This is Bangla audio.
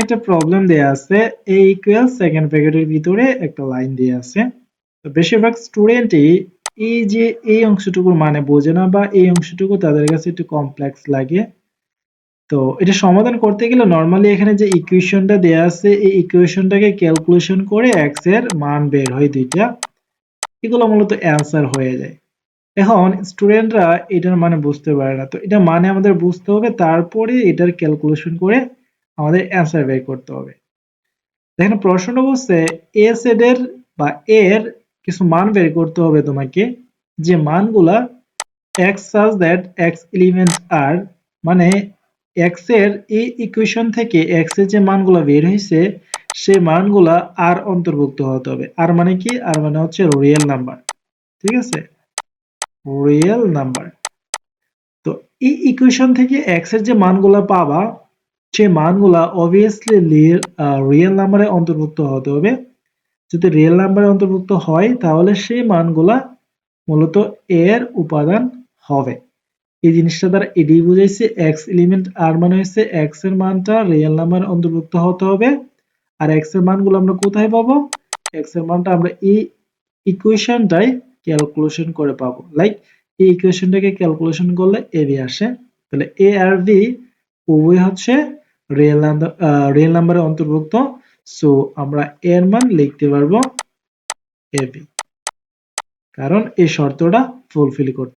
একটা প্রবলেম দেয়া আছে a ইকুয়াল সেকেন্ড ব্র্যাকেটের ভিতরে একটা লাইন দেয়া আছে। তো বেশিরভাগ স্টুডেন্টই এই যে এই অংশটুকুর মানে বোঝে না বা এই অংশটুকু তাদের কাছে একটু কমপ্লেক্স লাগে। তো এটা সমাধান করতে গেলে নরমালি এখানে যে ইকুয়েশনটা দেয়া আছে এই ইকুয়েশনটাকে ক্যালকুলেশন করে x এর মান বের হয় দুইটা, এগুলো মূলত অ্যান্সার হয়ে যায়। এখন স্টুডেন্টরা এটার মানে বুঝতে পারে না, তো এটা মানে আমাদের বুঝতে হবে, তারপরে এটার ক্যালকুলেশন করে আমাদের অ্যান্সার বের করতে হবে। দেখেন প্রশ্নটা বলছে এ সেট এর বা এর কিছু মান বের করতে হবে তোমাকে, যে মানগুলা x such that x element r, মানে x এর এই ইকুয়েশন থেকে x এর যে মানগুলা বের হয়েছে সেই মানগুলা r অন্তর্ভুক্ত হতে হবে। আর মানে কি? আর মানে হচ্ছে রিয়েল নাম্বার, ঠিক আছে, রিয়েল নাম্বার। তো এই ইকুয়েশন থেকে x এর যে মানগুলা পাবা সেই মানগুলা অবভিয়াসলি রিয়েল নাম্বারে অন্তর্ভুক্ত হতে হবে। যদি রিয়েল নাম্বারে অন্তর্ভুক্ত হয় তাহলে সেই মানগুলা মূলত এর উপাদান হবে। এই জিনিসটা দ্বারা এটাই বুঝাইছে x এলিমেন্ট r মানে হচ্ছে x এর মানটা রিয়েল নাম্বারে অন্তর্ভুক্ত হতে হবে। আর x এর মানগুলো আমরা কোথায় পাবো? x এর মানটা আমরা এই ইকুয়েশনটাই ক্যালকুলেশন করে পাবো। লাইক এই ইকুয়েশনটাকে ক্যালকুলেশন করলে a b আসে। তাহলে a আর b উভয় হচ্ছে রিয়েল নাম্বারে অন্তর্ভুক্ত। সো আমরা এর মান লিখতে পারবো ab, কারণ এই শর্তটা ফুলফিল করতে